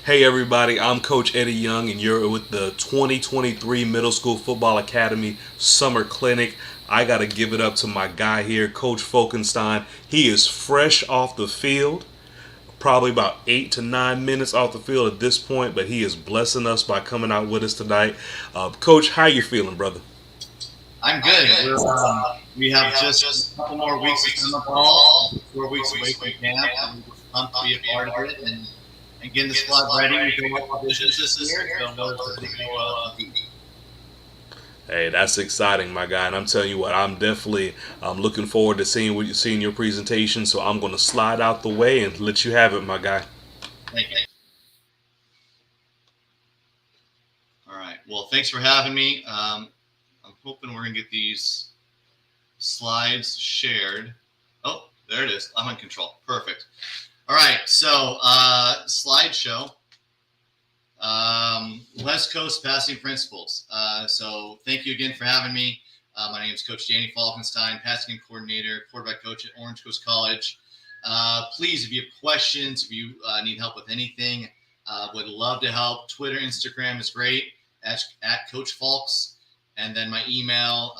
Hey everybody, I'm Coach Eddie Young, and you're with the 2023 Middle School Football Academy Summer Clinic. I got to give it up to my guy here, Coach Falkenstein. He is fresh off the field, probably about 8 to 9 minutes off the field at this point, but he is blessing us by coming out with us tonight. Coach, how you feeling, brother? I'm good. We have just a couple more weeks of summer ball, 4 weeks away from camp, and we're just pumped to be a part of it and getting the squad ready. We go up divisions this year, so we're ready to go compete. Hey, that's exciting, my guy. And I'm telling you what, I'm definitely looking forward to seeing your presentation. So I'm going to slide out the way and let you have it, my guy. Thank you. All right. Well, thanks for having me. I'm hoping we're gonna get these slides shared. Oh, there it is. I'm in control. Perfect. All right. So slideshow. West Coast passing principles. So thank you again for having me. My name is Coach Danny Falkenstein, passing coordinator, quarterback coach at Orange Coast College. Please, if you have questions, if you need help with anything, would love to help. Twitter, Instagram is great at Coach Falks. And then my email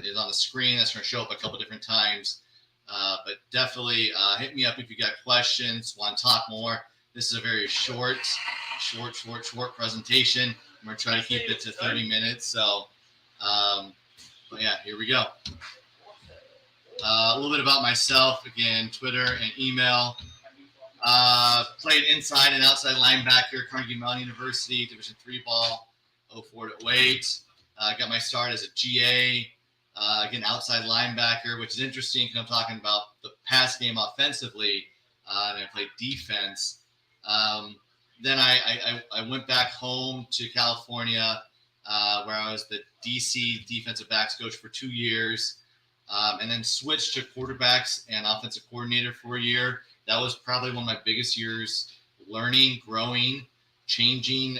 is on the screen. That's going to show up a couple different times. But definitely hit me up if you got questions, want to talk more. This is a very short presentation. I'm going to try to keep it to 30 minutes. So, but yeah, here we go. A little bit about myself. Again, Twitter and email. Played inside and outside linebacker, Carnegie Mellon University, Division III ball, 04 to 08. Got my start as a GA. Again, outside linebacker, which is interesting because I'm talking about the pass game offensively, and I played defense. Then I went back home to California, where I was the DC defensive backs coach for 2 years, and then switched to quarterbacks and offensive coordinator for a year. That was probably one of my biggest years, learning, growing, changing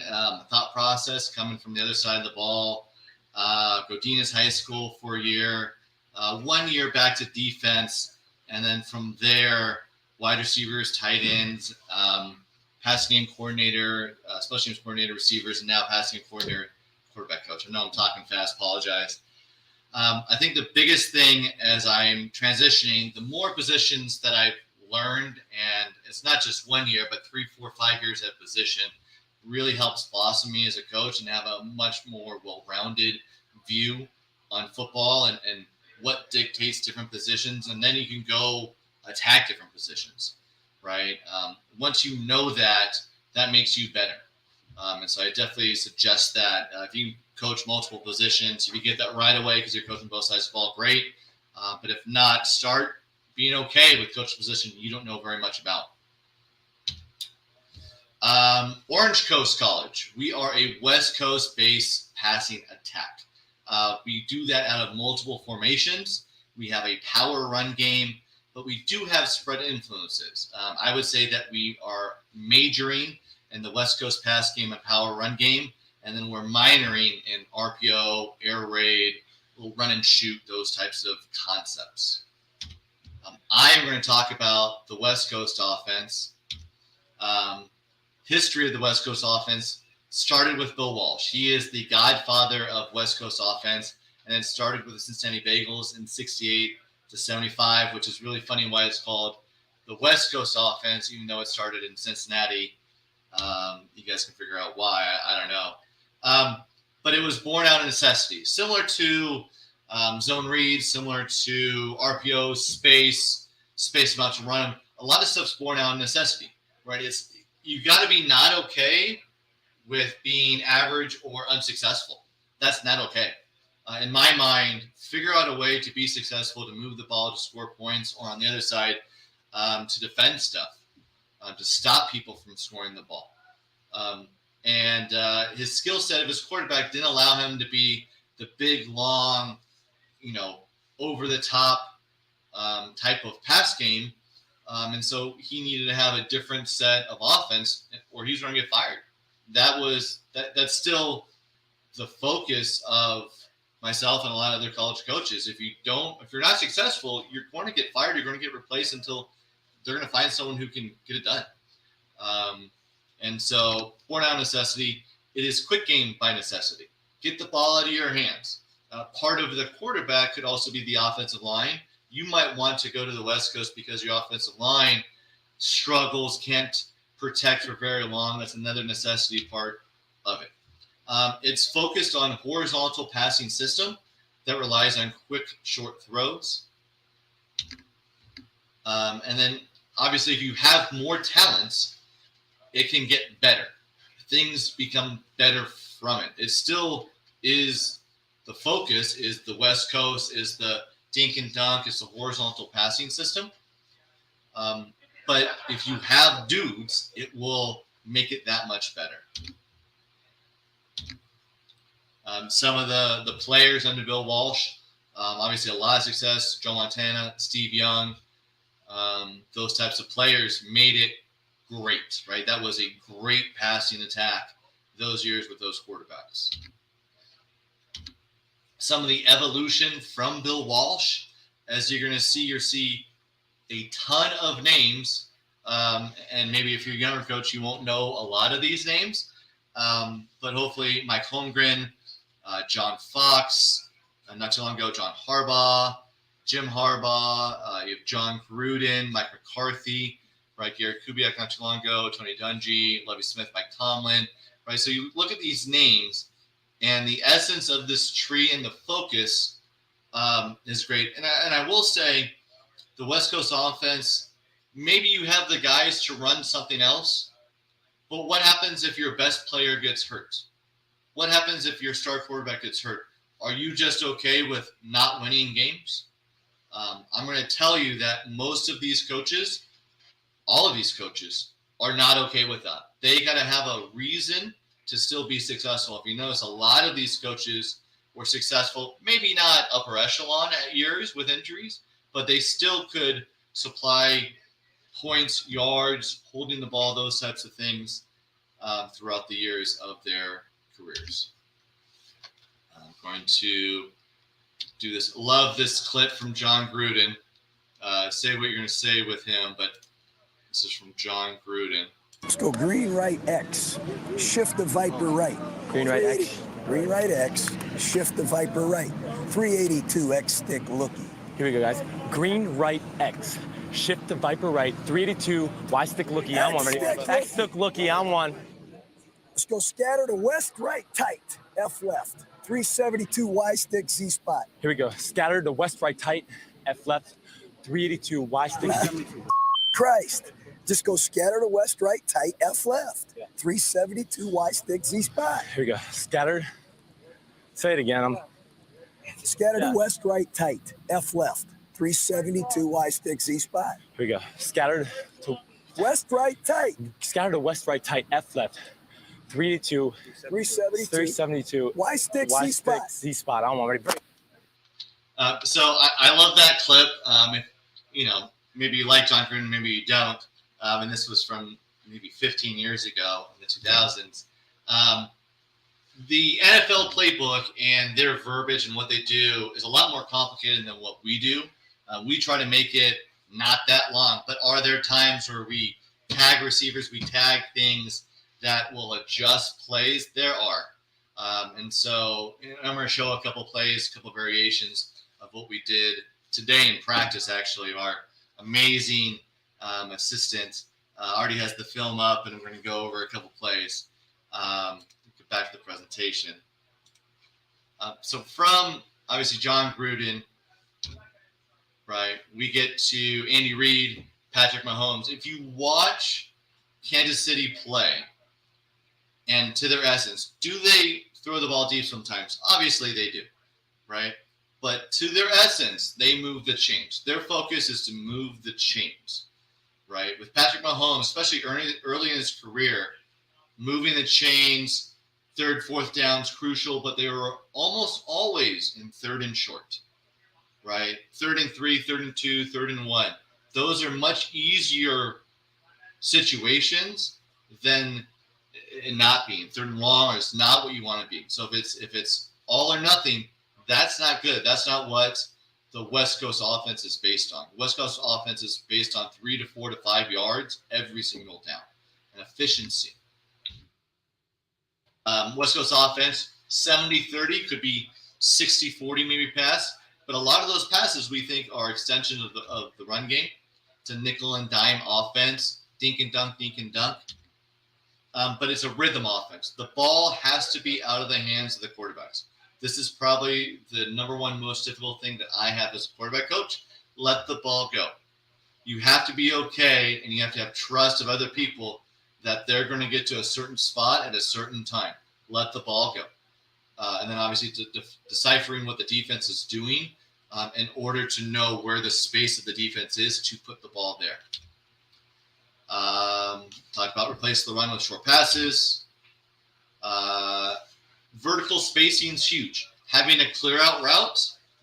thought process, coming from the other side of the ball. Godinez High School for a year, 1 year back to defense, and then from there, wide receivers, tight ends, passing game coordinator, special teams coordinator, receivers, and now passing game coordinator, quarterback coach. I know I'm talking fast, apologize. I think the biggest thing as I'm transitioning, the more positions that I've learned, and it's not just 1 year, but 3, 4, 5 years at position, really helps blossom me as a coach and have a much more well-rounded view on football and what dictates different positions. And then you can go attack different positions, right? Once you know that, that makes you better. And so I definitely suggest that if you coach multiple positions, if you get that right away because you're coaching both sides of the ball, great. But if not, start being okay with coach position you don't know very much about. Orange Coast College. We are a West Coast-based passing attack. We do that out of multiple formations. We have a power run game, but we do have spread influences. I would say that we are majoring in the West Coast pass game and power run game, and then we're minoring in RPO, air raid, run and shoot, those types of concepts. I am going to talk about the West Coast offense. History of the West Coast offense started with Bill Walsh. He is the godfather of West Coast offense, and it started with the Cincinnati Bengals in 68 to 75, which is really funny why it's called the West Coast offense, even though it started in Cincinnati. You guys can figure out why. I don't know. But it was born out of necessity, similar to zone reads, similar to RPO, space about to run. A lot of stuff's born out of necessity, right? You got to be not okay with being average or unsuccessful. That's not okay. In my mind, figure out a way to be successful, to move the ball, to score points, or on the other side, to defend stuff, to stop people from scoring the ball. And his skill set of his quarterback didn't allow him to be the big, long, over the top type of pass game. And so he needed to have a different set of offense or he's going to get fired. That's still the focus of myself and a lot of other college coaches. If you're not successful, you're going to get fired. You're going to get replaced until they're going to find someone who can get it done. And so, born out of necessity, it is quick game by necessity. Get the ball out of your hands. Part of the quarterback could also be the offensive line. You might want to go to the West Coast because your offensive line struggles, can't protect for very long. That's another necessity part of it. It's focused on horizontal passing system that relies on quick, short throws. And then, obviously, if you have more talents, it can get better. Things become better from it. It still is the focus, is the West Coast, is the dink and dunk, is the horizontal passing system. But if you have dudes, it will make it that much better. Some of the players under Bill Walsh, obviously a lot of success. Joe Montana, Steve Young, those types of players made it great, right? That was a great passing attack those years with those quarterbacks. Some of the evolution from Bill Walsh, as you're going to see a ton of names, and maybe if you're a younger coach, you won't know a lot of these names, but hopefully Mike Holmgren, John Fox, not too long ago, John Harbaugh, Jim Harbaugh, you have John Gruden, Mike McCarthy, right? Gary Kubiak not too long ago, Tony Dungy, Lovie Smith, Mike Tomlin, right? So you look at these names, and the essence of this tree and the focus is great. And I will say, the West Coast offense, maybe you have the guys to run something else, but what happens if your best player gets hurt? What happens if your star quarterback gets hurt? Are you just okay with not winning games? I'm going to tell you that most of these coaches, all of these coaches, are not okay with that. They got to have a reason to still be successful. If you notice, a lot of these coaches were successful, maybe not upper echelon at years with injuries, but they still could supply points, yards, holding the ball, those types of things throughout the years of their careers. I'm going to do this. Love this clip from John Gruden. Say what you're going to say with him, but this is from John Gruden. Let's go green right X. Shift the Viper right. Green right X. Green right X. Shift the Viper right. 382 X stick looky. Here we go, guys. Green right X. Shift the Viper right. 382 Y stick looky. I'm one. Ready? X stick looky. I'm one. Let's go scatter to west right tight. F left. 372 Y stick Z spot. Here we go. Scatter to west right tight. F left. 382 Y stick. Christ. Just go scatter to west right tight. F left. 372 Y stick Z spot. Here we go. Scattered. Say it again. Scatter to west right tight. F left. 372 Y stick Z spot. Here we go. Scattered to west right tight. Scatter to west right tight. F left. 382 372 Y stick Z spot. Z spot. I'm ready. So I love that clip. If you know, maybe you like John Gruden, maybe you don't. And this was from maybe 15 years ago in the 2000s. The NFL playbook and their verbiage and what they do is a lot more complicated than what we do. We try to make it not that long, but are there times where we tag receivers, we tag things that will adjust plays? There are. And so I'm going to show a couple plays, a couple variations of what we did today in practice, actually. Our amazing assistant already has the film up, and I'm going to go over a couple plays. Get back to the presentation. So from, obviously, John Gruden, right, we get to Andy Reid, Patrick Mahomes. If you watch Kansas City play, and to their essence, do they throw the ball deep sometimes? Obviously they do, right? But to their essence, they move the chains. Their focus is to move the chains, right? With Patrick Mahomes, especially early in his career, moving the chains, third, fourth downs, crucial, but they were almost always in third and short, right? 3rd and 3, 3rd and 2, 3rd and 1. Those are much easier situations than it not being 3rd and long, or it's not what you want to be. So if it's all or nothing, that's not good. That's not what the West Coast offense is based on. The West Coast offense is based on 3 to 4 to 5 yards every single down and efficiency. West Coast offense, 70-30, could be 60-40 maybe pass. But a lot of those passes we think are extensions of the run game. It's a nickel and dime offense, dink and dunk, dink and dunk. But it's a rhythm offense. The ball has to be out of the hands of the quarterbacks. This is probably the number one most difficult thing that I have as a quarterback coach. Let the ball go. You have to be okay, and you have to have trust of other people that they're going to get to a certain spot at a certain time. Let the ball go. And then obviously deciphering what the defense is doing in order to know where the space of the defense is to put the ball there. Talked about replace the run with short passes. Vertical spacing is huge. Having a clear out route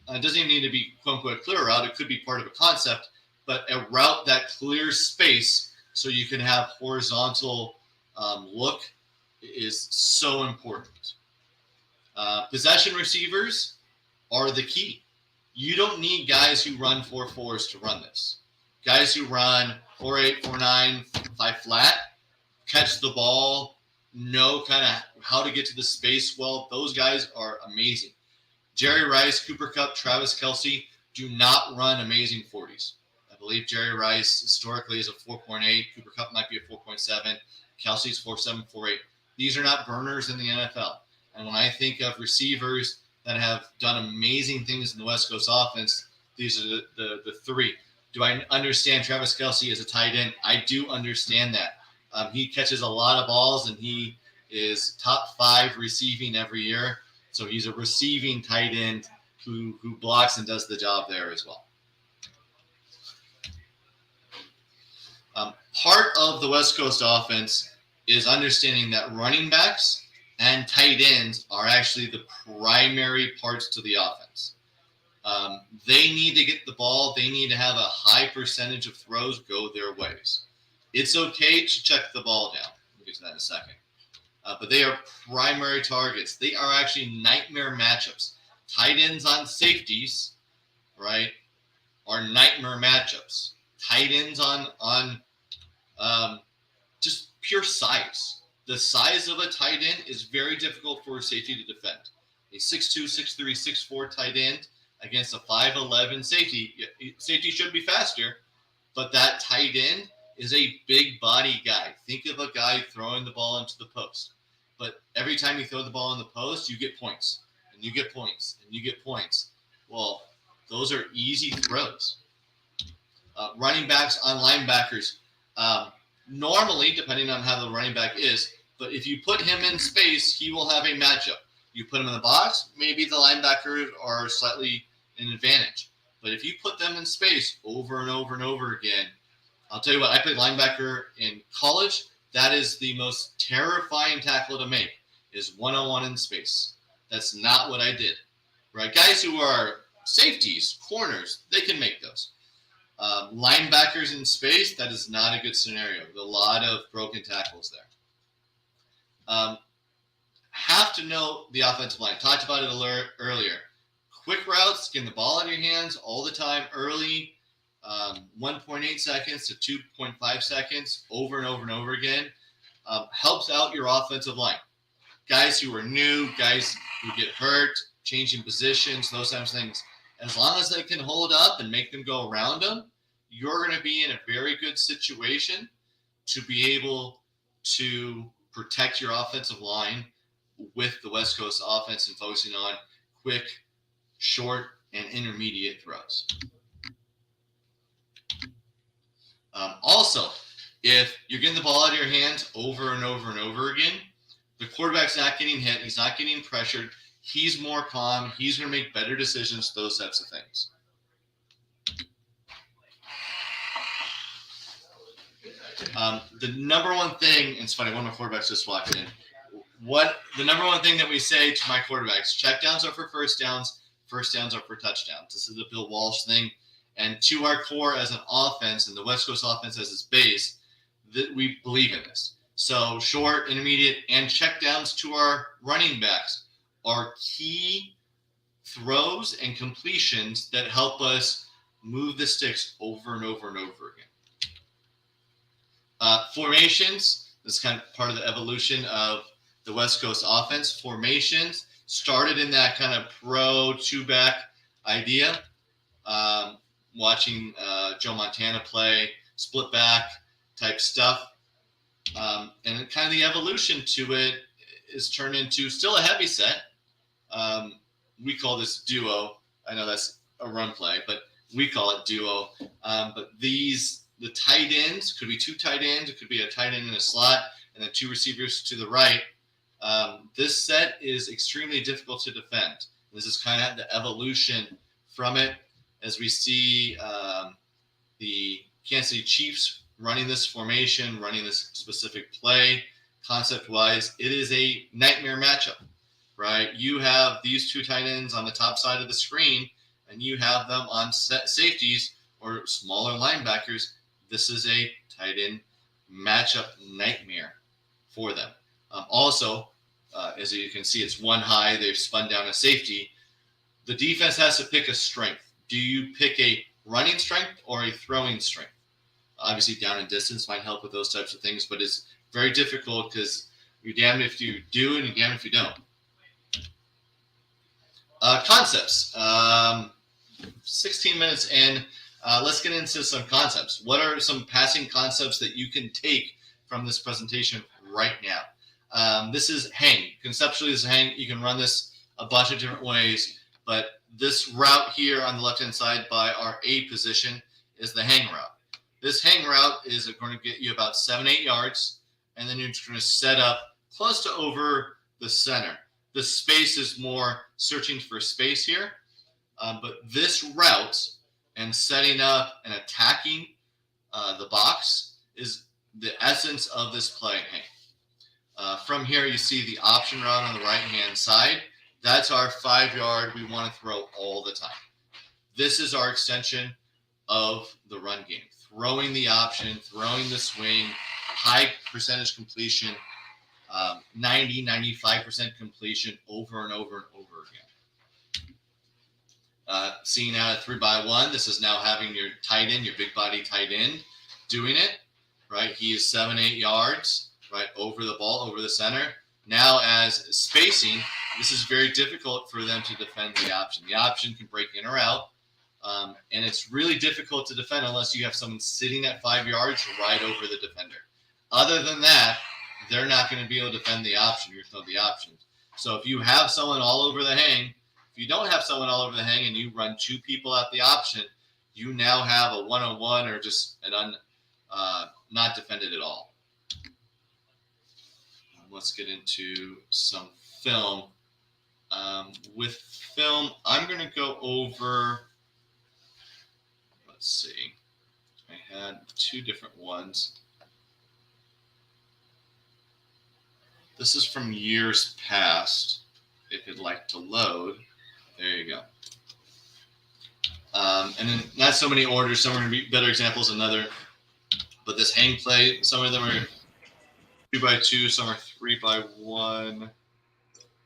doesn't even need to be quote unquote clear route. It could be part of a concept, but a route that clears space so you can have horizontal look is so important. Possession receivers are the key. You don't need guys who run 4.4s to run this. Guys who run 4.8, 4.9, 5 flat, catch the ball, know kind of how to get to the space well. Those guys are amazing. Jerry Rice, Cooper Kupp, Travis Kelce do not run amazing 40s. I believe Jerry Rice historically is a 4.8. Cooper Kupp might be a 4.7. Kelce's 4.7, 4.8. These are not burners in the NFL. And when I think of receivers that have done amazing things in the West Coast offense, these are the three. Do I understand Travis Kelce as a tight end? I do understand that. He catches a lot of balls, and he is top 5 receiving every year. So he's a receiving tight end who blocks and does the job there as well. Part of the West Coast offense is understanding that running backs and tight ends are actually the primary parts to the offense. They need to get the ball. They need to have a high percentage of throws go their ways. It's okay to check the ball down. We'll get to that in a second. But they are primary targets. They are actually nightmare matchups. Tight ends on safeties, right, are nightmare matchups. Tight ends on just pure size. The size of a tight end is very difficult for a safety to defend. A 6'2", 6'3", 6'4" tight end against a 5'11" safety. Safety should be faster, but that tight end is a big body guy. Think of a guy throwing the ball into the post. But every time you throw the ball in the post, you get points, and you get points, and you get points. Well, those are easy throws. Running backs on linebackers, normally, depending on how the running back is, but if you put him in space, he will have a matchup. You put him in the box, maybe the linebackers are slightly an advantage. But if you put them in space over and over and over again, I'll tell you what, I played linebacker in college. That is the most terrifying tackle to make, is one-on-one in space. That's not what I did. Right? Guys who are safeties, corners, they can make those. Linebackers in space, that is not a good scenario. There's a lot of broken tackles there. Have to know the offensive line. Talked about it earlier. Quick routes, getting the ball in your hands all the time early, 1.8 seconds to 2.5 seconds over and over and over again, helps out your offensive line. Guys who are new, guys who get hurt, changing positions, those types of things. As long as they can hold up and make them go around them, you're going to be in a very good situation to be able to protect your offensive line with the West Coast offense and focusing on quick, short, and intermediate throws. Also, if you're getting the ball out of your hands over and over and over again, the quarterback's not getting hit, he's not getting pressured, he's more calm, he's going to make better decisions, those types of things. The number one thing, and it's funny, one of my quarterbacks just walked in. The number one thing that we say to my quarterbacks, checkdowns are for first downs are for touchdowns. This is the Bill Walsh thing. And to our core as an offense, and the West Coast offense as its base, that we believe in this. So short, intermediate, and checkdowns to our running backs are key throws and completions that help us move the sticks over and over and over again. Formations, this is kind of part of the evolution of the West Coast offense. Formations started in that kind of pro two-back idea. Watching Joe Montana play split back type stuff. And kind of the evolution to it is turned into still a heavy set. We call this duo. I know that's a run play, but we call it duo. But the tight ends could be two tight ends. It could be a tight end in a slot and then two receivers to the right. This set is extremely difficult to defend. This is kind of the evolution from it as we see the Kansas City Chiefs running this formation, running this specific play. Concept-wise, it is a nightmare matchup, right? You have these two tight ends on the top side of the screen, and you have them on safeties or smaller linebackers. This is a tight end matchup nightmare for them. Also, as you can see, it's one high. They've spun down a safety. The defense has to pick a strength. Do you pick a running strength or a throwing strength? Obviously, down and distance might help with those types of things, but it's very difficult because you're damned if you do and you're damned if you don't. Concepts. 16 minutes in. Let's get into some concepts. What are some passing concepts that you can take from this presentation right now? This is hang. Conceptually, this is hang. You can run this a bunch of different ways, but this route here on the left-hand side by our A position is the hang route. This hang route is going to get you about 7-8 yards, and then you're just going to set up close to over the center. The space is more searching for space here, but this route and setting up and attacking the box is the essence of this play hang. From here, you see the option route on the right-hand side. That's our 5-yard we want to throw all the time. This is our extension of the run game. Throwing the option, throwing the swing, high percentage completion, 90-95% completion over and over and over again. Seeing out at 3-by-1, this is now having your tight end, your big body tight end, doing it, right? He is 7-8 yards, right, over the ball, over the center. Now as spacing, this is very difficult for them to defend the option. The option can break in or out. And it's really difficult to defend unless you have someone sitting at 5 yards right over the defender. Other than that, they're not going to be able to defend the option. You're going to throw the option. So if you have someone all over the hang, if you don't have someone all over the hang and you run two people at the option, you now have a one-on-one or just an not defended at all. Let's get into some film. With film, I'm going to go over... Let's see. I had two different ones. This is from years past. If you'd like to load, there you go. And then not so many orders. Some are going to be better examples than other. But this hang play, some of them are 2-by-2, some are 3-by-1.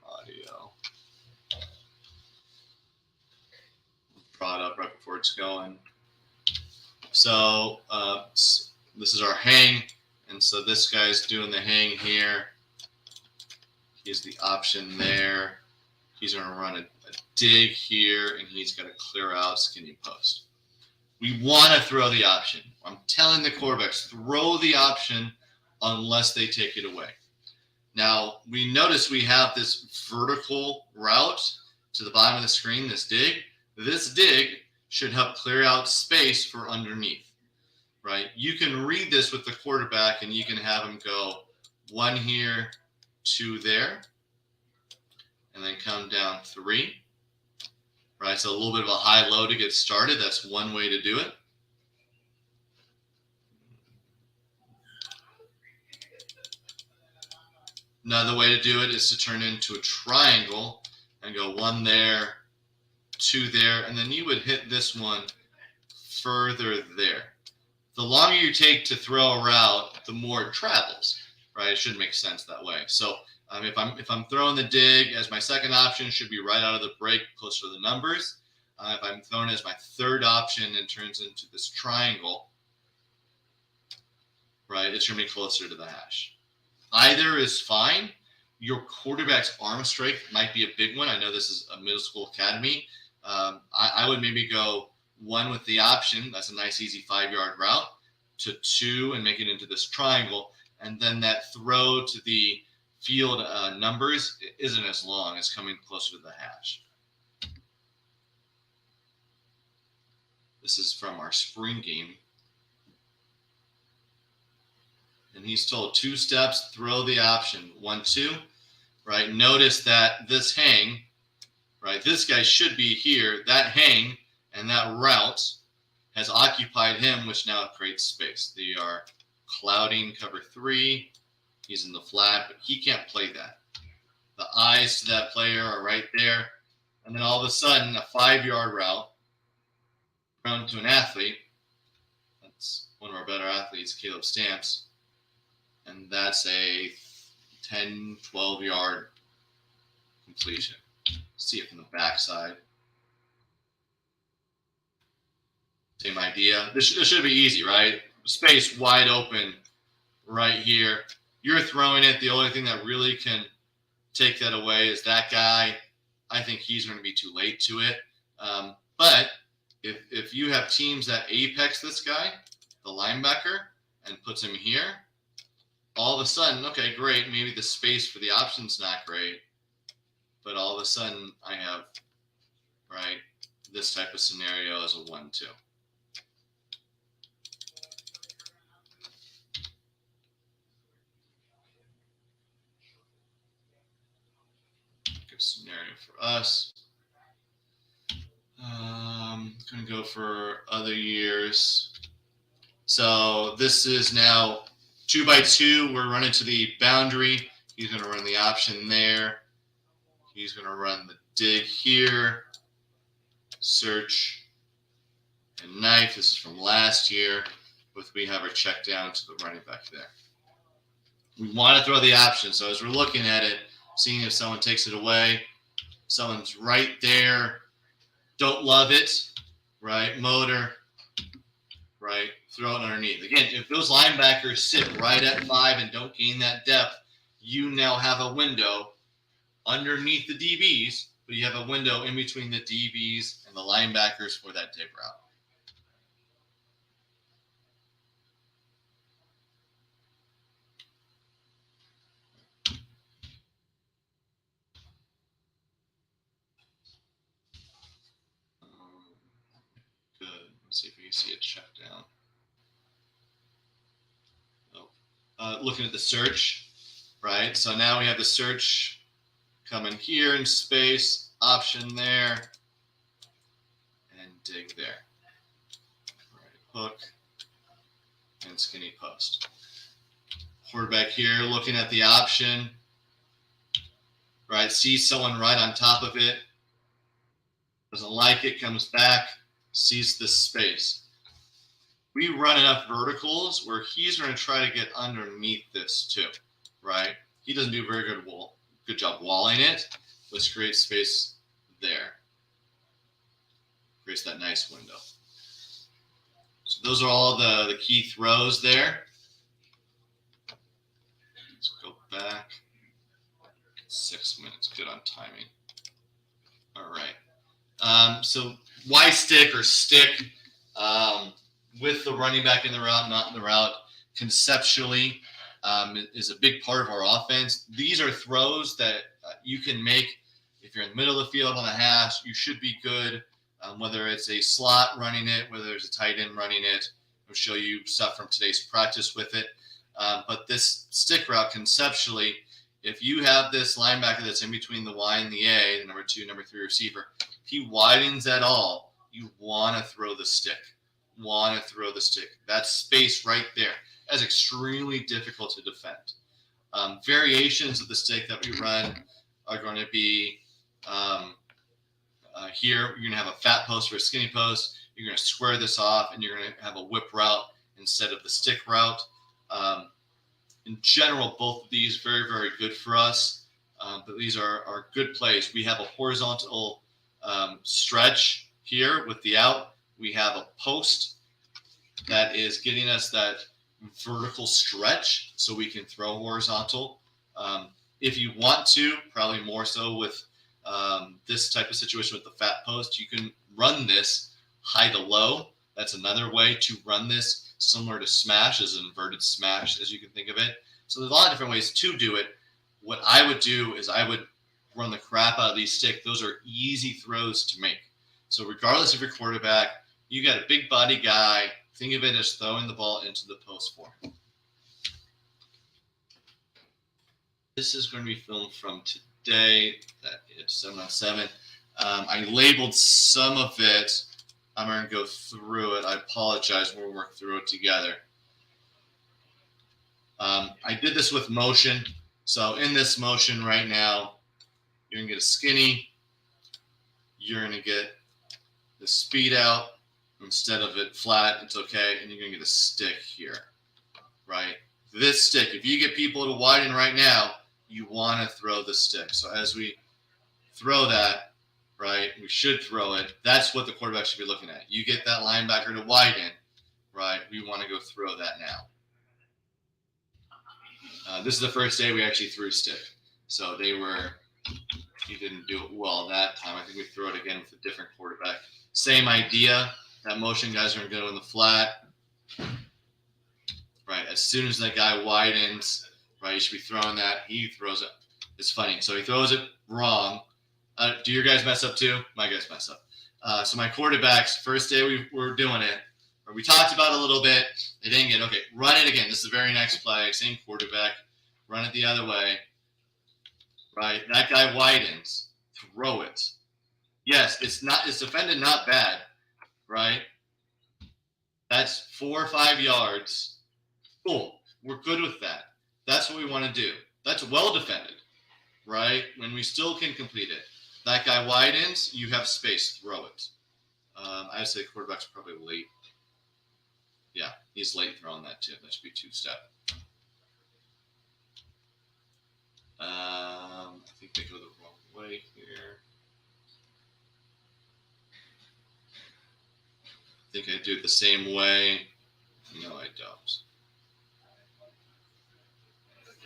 Audio. Brought up right before it's going. So this is our hang, and so this guy's doing the hang here. He's the option there. He's going to run a dig here, and he's got to clear out skinny post. We want to throw the option. I'm telling the quarterbacks, throw the option unless they take it away. Now, we notice we have this vertical route to the bottom of the screen, this dig. This dig should help clear out space for underneath, right? You can read this with the quarterback, and you can have him go 1 here, 2 there, and then come down 3, right? So a little bit of a high-low to get started. That's one way to do it. Another way to do it is to turn into a triangle and go 1 there, 2 there, and then you would hit this one further there. The longer you take to throw a route, the more it travels, right? It should make sense that way. So if I'm throwing the dig as my second option, it should be right out of the break, closer to the numbers. If I'm throwing as my third option, it turns into this triangle, right? It's going to be closer to the hash. Either is fine. Your quarterback's arm strength might be a big one. I know this is a middle school academy. I would maybe go 1 with the option. That's a nice, easy 5-yard route, to 2 and make it into this triangle. And then that throw to the field numbers isn't as long as coming closer to the hash. This is from our spring game. And he's told 2 steps, throw the option, 1, 2, right? Notice that this hang, right? This guy should be here. That hang and that route has occupied him, which now creates space. They are clouding cover 3. He's in the flat, but he can't play that. The eyes to that player are right there. And then all of a sudden, a 5-yard route thrown to an athlete. That's one of our better athletes, Caleb Stamps. And that's a 10, 12-yard completion. See it from the backside. Same idea. This should be easy, right? Space wide open right here. You're throwing it. The only thing that really can take that away is that guy. I think he's going to be too late to it. But if you have teams that apex this guy, the linebacker, and puts him here, all of a sudden, okay, great. Maybe the space for the option's not great. But all of a sudden, I have, right, this type of scenario as a 1-2. Good scenario for us. Going to go for other years. So this is now 2 by 2. We're running to the boundary. He's going to run the option there. He's going to run the dig here. Search and knife. This is from last year. We have our check down to the running back there. We want to throw the option. So as we're looking at it, seeing if someone takes it away, someone's right there. Don't love it, right? Motor, right? Throw it underneath. Again, if those linebackers sit right at 5 and don't gain that depth, you now have a window underneath the DBs, but you have a window in between the DBs and the linebackers for that dig route. Good. Let's see if we can see a check down. Oh. Looking at the search, right? So now we have the search coming here in space, option there, and dig there. Right, hook, and skinny post. Quarterback here looking at the option, right? Sees someone right on top of it. Doesn't like it, comes back, sees the space. We run enough verticals where he's going to try to get underneath this too, right? He doesn't do a very good job walling it. Let's create space there. Creates that nice window. So those are all the key throws there. Let's go back. 6 minutes, good on timing. All right. So why stick or stick with the running back in the route, not in the route, conceptually is a big part of our offense. These are throws that you can make if you're in the middle of the field on a hash. You should be good, whether it's a slot running it, whether it's a tight end running it. I'll show you stuff from today's practice with it. But this stick route, conceptually, if you have this linebacker that's in between the Y and the A, the number 2, number 3 receiver, if he widens at all, you want to throw the stick. That space right there. That's extremely difficult to defend. Variations of the stick that we run are going to be here. You're going to have a fat post or a skinny post. You're going to square this off, and you're going to have a whip route instead of the stick route. In general, both of these very, very good for us. But these are good plays. We have a horizontal stretch here with the out. We have a post that is getting us that vertical stretch so we can throw horizontal. If you want to, probably more so with this type of situation with the fat post, you can run this high to low. That's another way to run this, similar to smash, as an inverted smash, as you can think of it. So there's a lot of different ways to do it. What I would do is I would run the crap out of these sticks. Those are easy throws to make. So regardless of your quarterback, you got a big body guy, think of it as throwing the ball into the post for him. This is going to be filmed from today. It's 7/7. I labeled some of it. I'm going to go through it. I apologize. We'll work through it together. I did this with motion. So in this motion right now, you're going to get a skinny. You're going to get the speed out. Instead of it flat, it's okay. And you're going to get a stick here, right? This stick, if you get people to widen right now, you want to throw the stick. So as we throw that, right, we should throw it. That's what the quarterback should be looking at. You get that linebacker to widen, right? We want to go throw that now. This is the first day we actually threw stick. So he didn't do it well that time. I think we throw it again with a different quarterback. Same idea. That motion guys are going to go in the flat. Right, as soon as that guy widens, right, you should be throwing that. He throws it. It's funny. So he throws it wrong. Do your guys mess up too? My guys mess up. So my quarterbacks, first day we were doing it, or we talked about it a little bit. They didn't get, okay, run it again. This is the very next play. Same quarterback. Run it the other way. Right, that guy widens. Throw it. Yes, it's defended not bad. Right? That's 4 or 5 yards. Cool. We're good with that. That's what we want to do. That's well defended, right? When we still can complete it. That guy widens, you have space. Throw it. I'd say quarterback's probably late. Yeah, he's late throwing that too. That should be 2-step. I think they go the wrong way here. I think I do it the same way. No, I don't.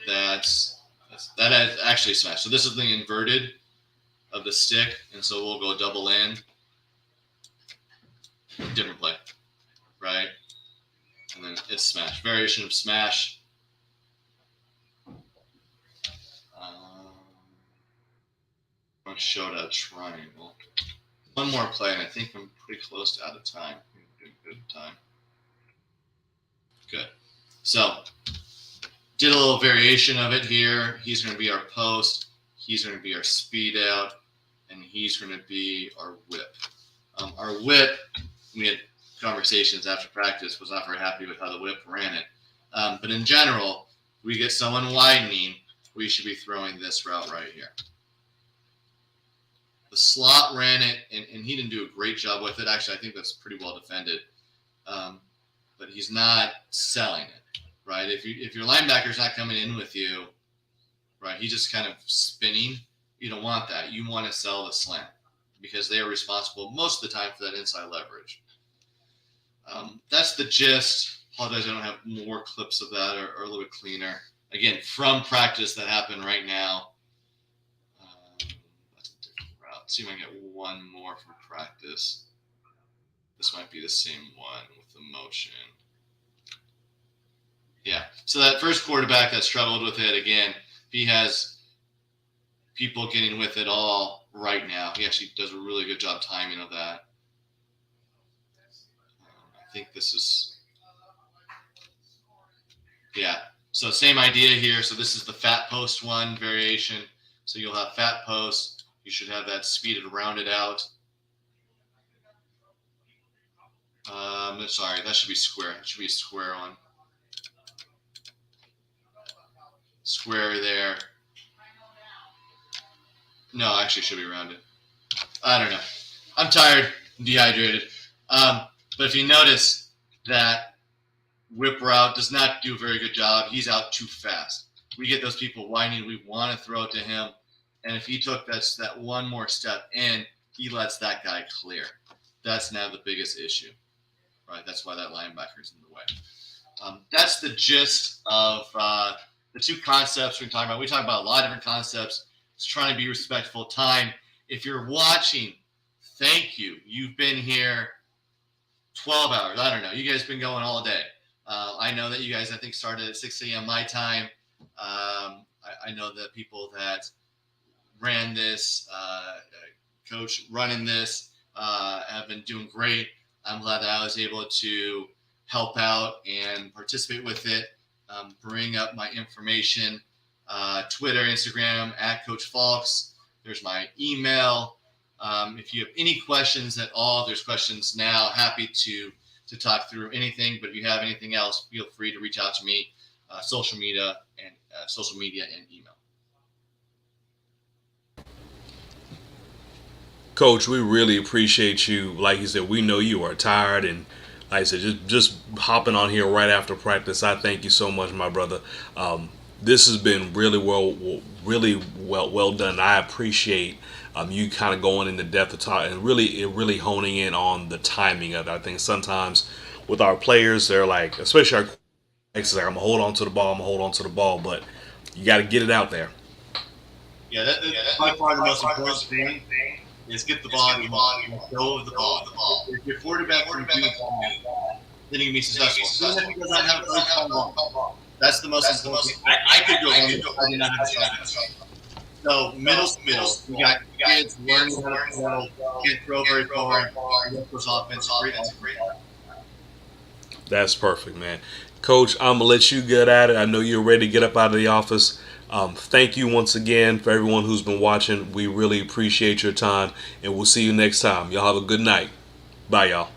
That is actually smash. So this is the inverted of the stick, and so we'll go double in. Different play, right? And then it's smash. Variation of smash. I'm showed a triangle. One more play, and I think I'm pretty close to out of time. Good time. Good. So did a little variation of it here. He's going to be our post. He's going to be our speed out, and he's going to be our whip. Our whip, we had conversations after practice, was not very happy with how the whip ran it. But in general, we get someone widening, we should be throwing this route right here. The slot ran it, and he didn't do a great job with it. Actually, I think that's pretty well defended. But he's not selling it. Right, if your linebacker's not coming in with you, right, he's just kind of spinning. You don't want that. You want to sell the slant because they are responsible most of the time for that inside leverage. That's the gist. Apologize, I don't have more clips of that or a little bit cleaner. Again, from practice that happened right now. That's a different route. Let's see if I can get one more from practice. This might be the same one with the motion. Yeah, so that first quarterback that struggled with it, again, he has people getting with it all right now. He actually does a really good job timing of that. I think this is, yeah, so same idea here. So this is the fat post one variation. So you'll have fat post. You should have that speeded rounded out. Sorry, that should be square. It should be a square one. Square there. No, actually, it should be rounded. I don't know. I'm tired, dehydrated. But if you notice that whip route does not do a very good job, he's out too fast. We get those people whining. We want to throw it to him, and if he took that one more step in, he lets that guy clear. That's now the biggest issue, right? That's why that linebacker's in the way. That's the gist of the two concepts we're talking about. We talk about a lot of different concepts. It's trying to be respectful of time. If you're watching, thank you. You've been here 12 hours. I don't know. You guys been going all day. I know that you guys, I think, started at 6 a.m. my time. I know that people that ran this, coach running this, have been doing great. I'm glad that I was able to help out and participate with it, bring up my information, Twitter, Instagram, at Coach Falks. There's my email. If you have any questions at all, there's questions now. Happy to talk through anything. But if you have anything else, feel free to reach out to me, social media and email. Coach, we really appreciate you. Like you said, we know you are tired, and like I said, just hopping on here right after practice. I thank you so much, my brother. This has been really well done. I appreciate you kind of going into depth of talk and really honing in on the timing of it. I think sometimes with our players, they're like, especially our quarterbacks, like, I'm gonna hold on to the ball, but you got to get it out there. Yeah, that's by far the most important thing. Is get the ball in the ball, go with the ball. If your quarterback can do that, then he can be successful. Even if he doesn't have a first time ball, that's the most important thing. I could go wrong if I did not have a shot. So middle school, you got kids learning how to throw, can't throw very far, offense, great. That's perfect, man. Coach, I'm gonna let you get at it. I know you're ready to get up out of the office. Thank you once again for everyone who's been watching. We really appreciate your time, and we'll see you next time. Y'all have a good night. Bye, y'all.